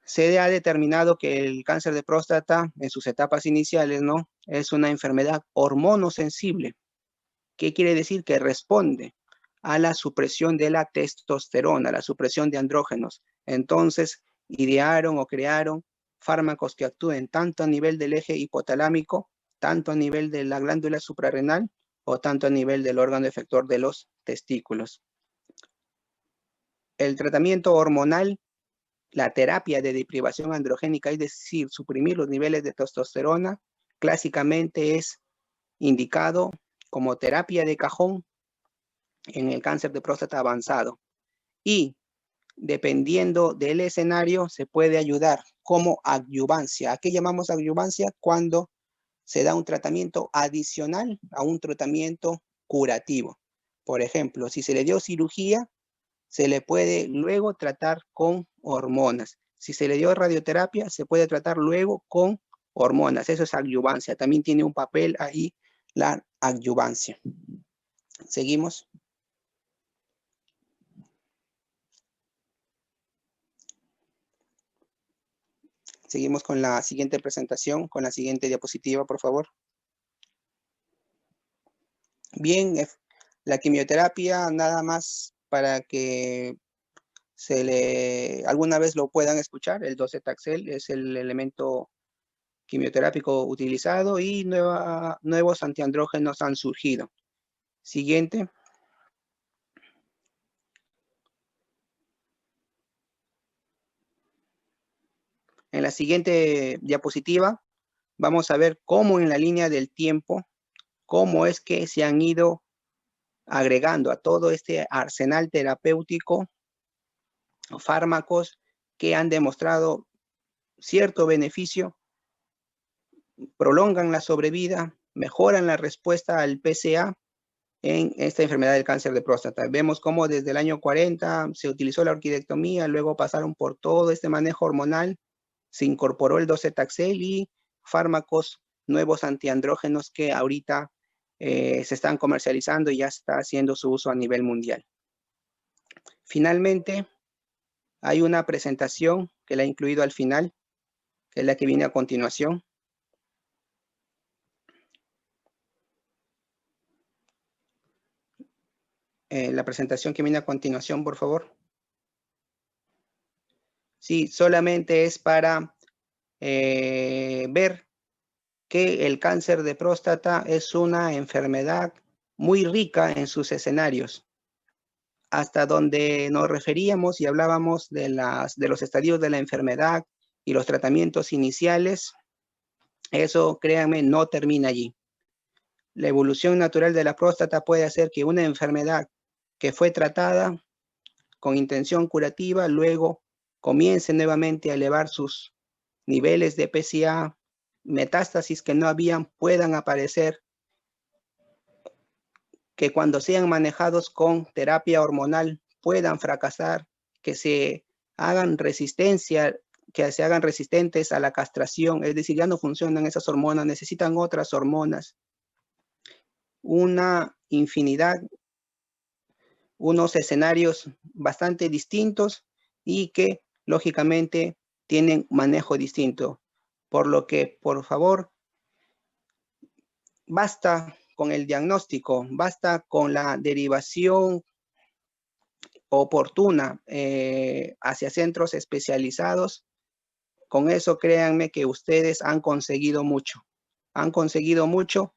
Speaker 1: se ha determinado que el cáncer de próstata en sus etapas iniciales, ¿no?, es una enfermedad hormonosensible. ¿Qué quiere decir? Que responde a la supresión de la testosterona, a la supresión de andrógenos. Entonces, idearon o crearon fármacos que actúen tanto a nivel del eje hipotalámico, tanto a nivel de la glándula suprarrenal o tanto a nivel del órgano efector de los testículos. El tratamiento hormonal, la terapia de deprivación androgénica, es decir, suprimir los niveles de testosterona, clásicamente es indicado como terapia de cajón en el cáncer de próstata avanzado. Y dependiendo del escenario, se puede ayudar como adyuvancia. ¿A qué llamamos adyuvancia? Cuando se da un tratamiento adicional a un tratamiento curativo. Por ejemplo, si se le dio cirugía, se le puede luego tratar con hormonas. Si se le dio radioterapia, se puede tratar luego con hormonas. Eso es adyuvancia. También tiene un papel ahí la adyuvancia. Seguimos. Seguimos con la siguiente presentación, con la siguiente diapositiva, por favor. Bien, la quimioterapia, nada más para que alguna vez lo puedan escuchar, el docetaxel es el elemento quimioterápico utilizado y nuevos antiandrógenos han surgido. Siguiente. En la siguiente diapositiva vamos a ver cómo en la línea del tiempo, cómo es que se han ido agregando a todo este arsenal terapéutico fármacos que han demostrado cierto beneficio, prolongan la sobrevida, mejoran la respuesta al PSA en esta enfermedad del cáncer de próstata. Vemos cómo desde el año 40 se utilizó la orquidectomía, luego pasaron por todo este manejo hormonal, se incorporó el docetaxel y fármacos nuevos antiandrógenos que ahorita se están comercializando y ya está haciendo su uso a nivel mundial. Finalmente, hay una presentación que la he incluido al final, que es la que viene a continuación. La presentación que viene a continuación, por favor. Sí, solamente es para ver que el cáncer de próstata es una enfermedad muy rica en sus escenarios. Hasta donde nos referíamos y hablábamos de los estadios de la enfermedad y los tratamientos iniciales, eso, créanme, no termina allí. La evolución natural de la próstata puede hacer que una enfermedad que fue tratada con intención curativa, luego comience nuevamente a elevar sus niveles de PSA, metástasis que no habían puedan aparecer, que cuando sean manejados con terapia hormonal puedan fracasar, que se hagan resistencia, que se hagan resistentes a la castración, es decir, ya no funcionan esas hormonas, necesitan otras hormonas. Una infinidad, unos escenarios bastante distintos y que lógicamente tienen manejo distinto. Por lo que, por favor, basta con el diagnóstico, basta con la derivación oportuna hacia centros especializados. Con eso, créanme que ustedes han conseguido mucho. Han conseguido mucho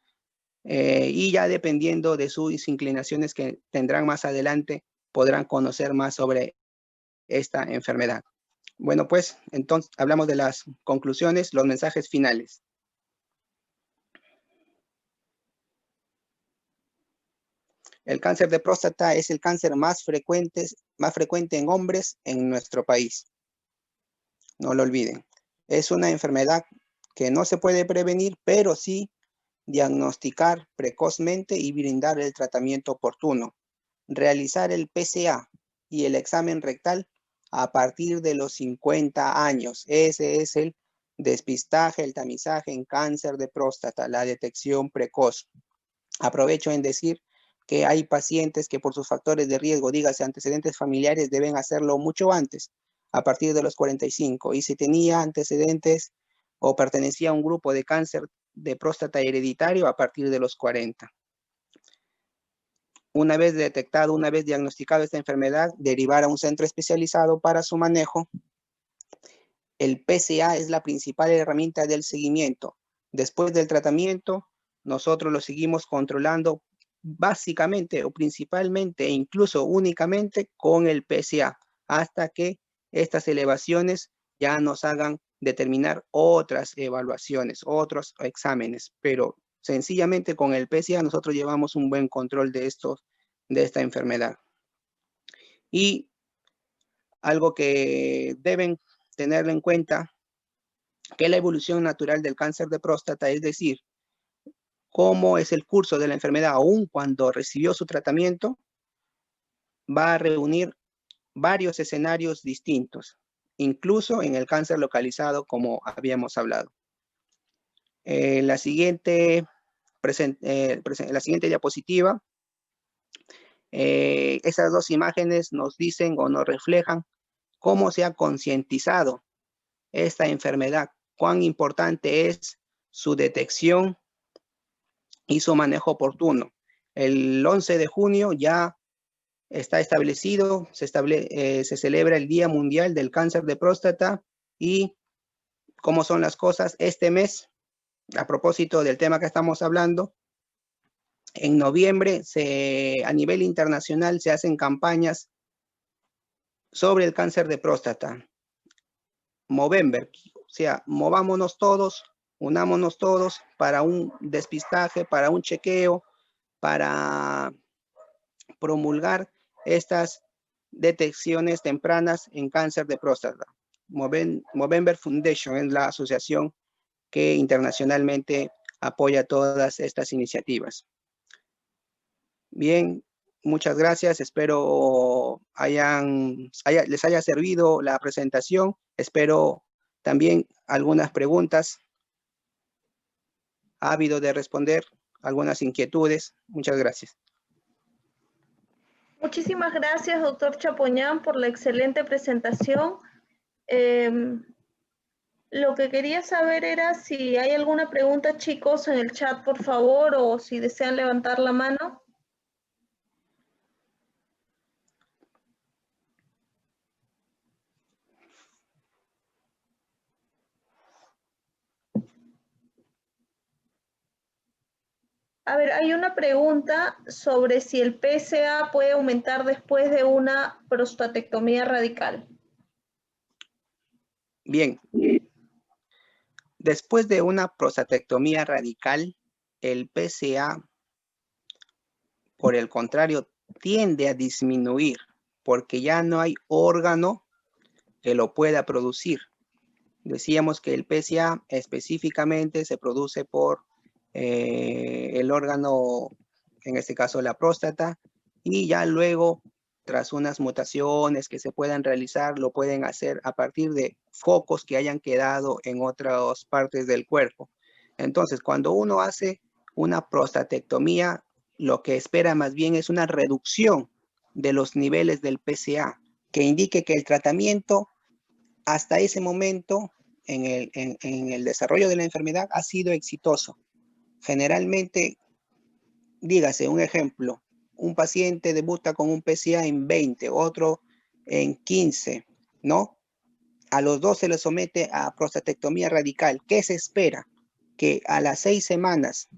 Speaker 1: y ya dependiendo de sus inclinaciones que tendrán más adelante, podrán conocer más sobre esta enfermedad. Bueno, pues entonces hablamos de las conclusiones, los mensajes finales. El cáncer de próstata es el cáncer más frecuente en hombres en nuestro país. No lo olviden. Es una enfermedad que no se puede prevenir, pero sí diagnosticar precozmente y brindar el tratamiento oportuno. Realizar el PSA y el examen rectal a partir de los 50 años. Ese es el despistaje, el tamizaje en cáncer de próstata, la detección precoz. Aprovecho en decir que hay pacientes que por sus factores de riesgo, dígase antecedentes familiares, deben hacerlo mucho antes, a partir de los 45. Y si tenía antecedentes o pertenecía a un grupo de cáncer de próstata hereditario, a partir de los 40. Una vez detectado, una vez diagnosticado esta enfermedad, derivar a un centro especializado para su manejo. El PSA es la principal herramienta del seguimiento. Después del tratamiento, nosotros lo seguimos controlando básicamente o principalmente e incluso únicamente con el PSA, hasta que estas elevaciones ya nos hagan determinar otras evaluaciones, otros exámenes, pero sencillamente con el PSA nosotros llevamos un buen control de esta enfermedad. Y algo que deben tenerlo en cuenta, que la evolución natural del cáncer de próstata, es decir, cómo es el curso de la enfermedad aún cuando recibió su tratamiento, va a reunir varios escenarios distintos, incluso en el cáncer localizado, como habíamos hablado. La siguiente diapositiva, esas dos imágenes nos dicen o nos reflejan cómo se ha concientizado esta enfermedad, cuán importante es su detección y su manejo oportuno. El 11 de junio ya está establecido, se celebra el Día Mundial del Cáncer de Próstata y cómo son las cosas este mes, a propósito del tema que estamos hablando, en noviembre a nivel internacional se hacen campañas sobre el cáncer de próstata. Movember, o sea, movámonos todos, unámonos todos para un despistaje, para un chequeo, para promulgar estas detecciones tempranas en cáncer de próstata. Movember Foundation es la asociación que internacionalmente apoya todas estas iniciativas. Bien, muchas gracias. Espero les haya servido la presentación. Espero también algunas preguntas. Ha habido de responder algunas inquietudes. Muchas gracias.
Speaker 2: Muchísimas gracias, doctor Chapoñán, por la excelente presentación. Lo que quería saber era si hay alguna pregunta, chicos, en el chat, por favor, o si desean levantar la mano. A ver, hay una pregunta sobre si el PSA puede aumentar después de una prostatectomía radical.
Speaker 1: Bien, después de una prostatectomía radical, el PSA, por el contrario, tiende a disminuir porque ya no hay órgano que lo pueda producir. Decíamos que el PSA específicamente se produce por el órgano, en este caso la próstata, y ya luego, tras unas mutaciones que se puedan realizar, lo pueden hacer a partir de focos que hayan quedado en otras partes del cuerpo. Entonces, cuando uno hace una prostatectomía, lo que espera más bien es una reducción de los niveles del PSA, que indique que el tratamiento hasta ese momento en el desarrollo de la enfermedad ha sido exitoso. Generalmente, dígase un ejemplo, un paciente debuta con un PSA en 20, otro en 15, ¿no? A los dos se les somete a prostatectomía radical. ¿Qué se espera? Que a las 6 semanas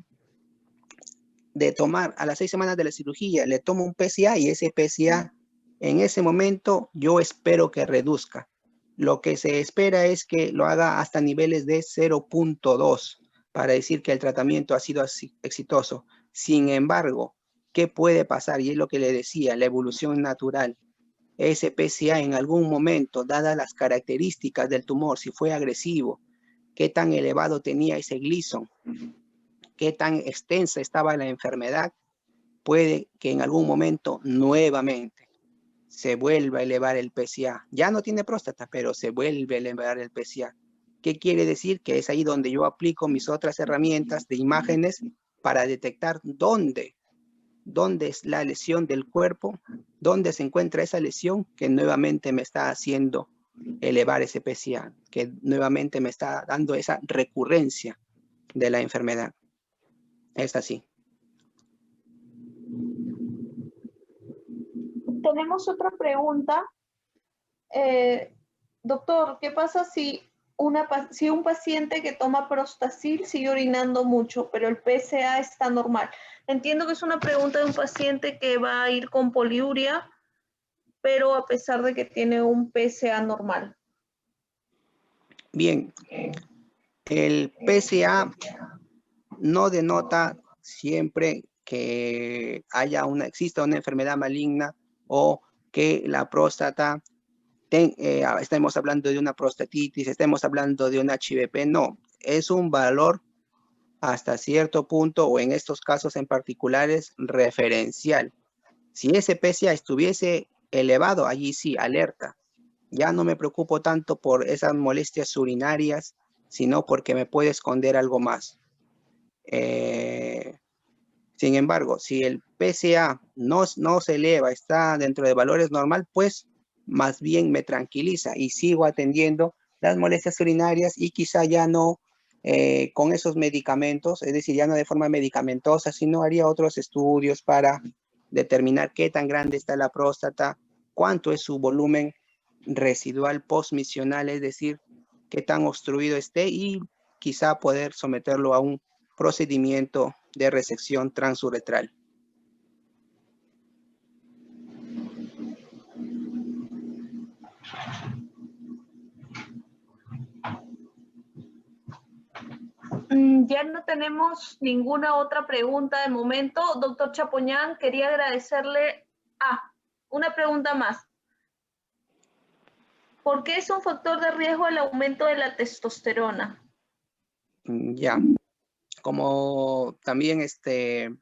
Speaker 1: a las 6 semanas de la cirugía, le tomo un PSA y ese PSA en ese momento yo espero que reduzca. Lo que se espera es que lo haga hasta niveles de 0.2 para decir que el tratamiento ha sido exitoso. Sin embargo, ¿qué puede pasar? Y es lo que le decía, la evolución natural. Ese PSA en algún momento, dadas las características del tumor, si fue agresivo, qué tan elevado tenía ese Gleason, qué tan extensa estaba la enfermedad, puede que en algún momento nuevamente se vuelva a elevar el PSA. Ya no tiene próstata, pero se vuelve a elevar el PSA. ¿Qué quiere decir? Que es ahí donde yo aplico mis otras herramientas de imágenes para detectar dónde es la lesión del cuerpo, dónde se encuentra esa lesión que nuevamente me está haciendo elevar ese PSA, que nuevamente me está dando esa recurrencia de la enfermedad. Es así.
Speaker 2: Tenemos otra pregunta. Doctor, ¿qué pasa si un paciente que toma Prostacil sigue orinando mucho, pero el PSA está normal? Entiendo que es una pregunta de un paciente que va a ir con poliuria, pero a pesar de que tiene un PSA normal.
Speaker 1: Bien, el PSA no denota siempre que exista una enfermedad maligna o que la próstata, estemos hablando de una prostatitis, estemos hablando de un HVP, no, es un valor hasta cierto punto o en estos casos en particulares referencial. Si ese PSA estuviese elevado, allí sí, alerta. Ya no me preocupo tanto por esas molestias urinarias, sino porque me puede esconder algo más. Sin embargo, si el PSA no se eleva, está dentro de valores normal, pues más bien me tranquiliza y sigo atendiendo las molestias urinarias y quizá ya no con esos medicamentos, es decir, ya no de forma medicamentosa, sino haría otros estudios para determinar qué tan grande está la próstata, cuánto es su volumen residual postmisional, es decir, qué tan obstruido esté y quizá poder someterlo a un procedimiento de resección transuretral.
Speaker 2: Ya no tenemos ninguna otra pregunta de momento. Doctor Chapoñán, quería agradecerle. Una pregunta más. ¿Por qué es un factor de riesgo el aumento de la testosterona?
Speaker 1: Ya, como también en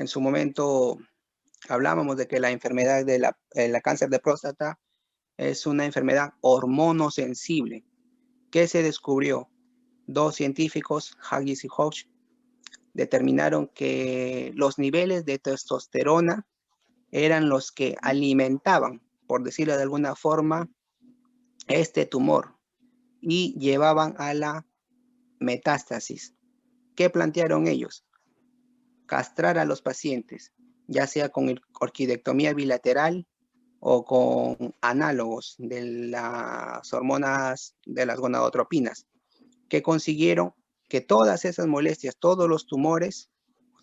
Speaker 1: su momento hablábamos de que la enfermedad de la cáncer de próstata es una enfermedad hormonosensible. ¿Qué se descubrió? Dos científicos, Haggis y Hodge, determinaron que los niveles de testosterona eran los que alimentaban, por decirlo de alguna forma, este tumor y llevaban a la metástasis. ¿Qué plantearon ellos? Castrar a los pacientes, ya sea con orquidectomía bilateral o con análogos de las hormonas de las gonadotropinas, que consiguieron que todas esas molestias, todos los tumores,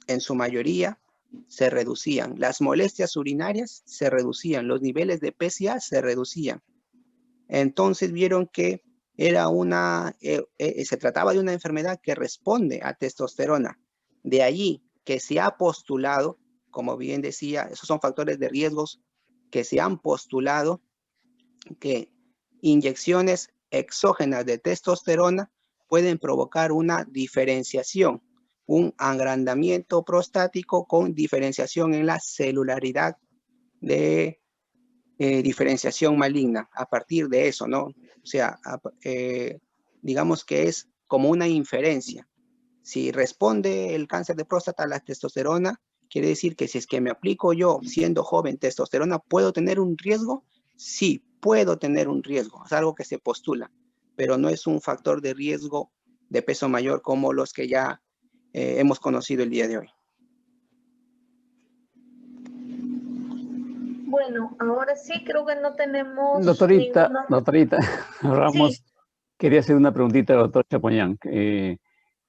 Speaker 1: en su mayoría, se reducían. Las molestias urinarias se reducían, los niveles de PSA se reducían. Entonces vieron que era se trataba de una enfermedad que responde a testosterona. De allí que se ha postulado, como bien decía, esos son factores de riesgos que se han postulado, que inyecciones exógenas de testosterona pueden provocar una diferenciación, un agrandamiento prostático con diferenciación en la celularidad de diferenciación maligna a partir de eso, ¿no? O sea, digamos que es como una inferencia. Si responde el cáncer de próstata a la testosterona, quiere decir que si es que me aplico yo siendo joven testosterona, ¿puedo tener un riesgo? Sí, puedo tener un riesgo. Es algo que se postula, pero no es un factor de riesgo de peso mayor como los que ya hemos conocido el día de hoy.
Speaker 2: Bueno, ahora sí creo que no tenemos
Speaker 3: Doctorita Ramos,
Speaker 2: Sí.
Speaker 3: quería hacer una preguntita al doctor Chapoñán.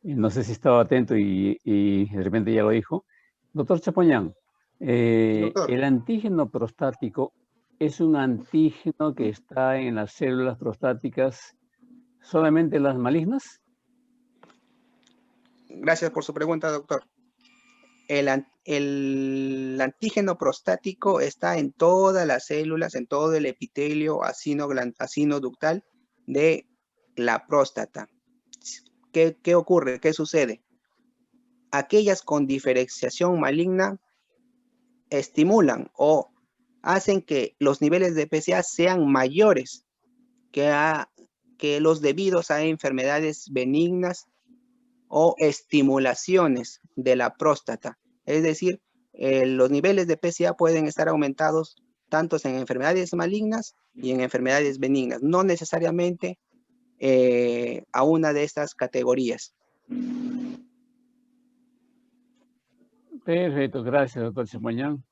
Speaker 3: No sé si estaba atento y de repente ya lo dijo. Doctor Chapoñán,
Speaker 1: Doctor.
Speaker 3: ¿el antígeno prostático es un antígeno que está en las células prostáticas solamente las malignas?
Speaker 1: Gracias por su pregunta, doctor. El antígeno prostático está en todas las células, en todo el epitelio acino-ductal de la próstata. ¿Qué ocurre? ¿Qué sucede? Aquellas con diferenciación maligna estimulan o hacen que los niveles de PSA sean mayores que los debidos a enfermedades benignas o estimulaciones de la próstata. Es decir, los niveles de PSA pueden estar aumentados tanto en enfermedades malignas y en enfermedades benignas, no necesariamente a una de estas categorías.
Speaker 3: Perfecto, gracias, doctor Chapoñán.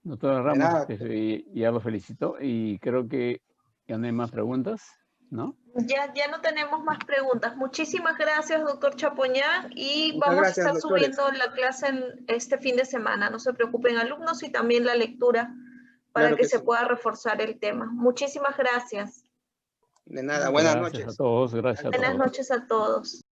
Speaker 3: Doctora Ramos, ya lo felicito y creo que ya no hay más preguntas, ¿no?
Speaker 2: Ya no tenemos más preguntas. Muchísimas gracias, doctor Chapoñán, y vamos a estar subiendo la clase este fin de semana. No se preocupen, alumnos, y también la lectura para que se pueda reforzar el tema. Muchísimas gracias.
Speaker 1: De nada, buenas noches.
Speaker 3: Gracias a todos, gracias a todos.
Speaker 2: Buenas noches a todos.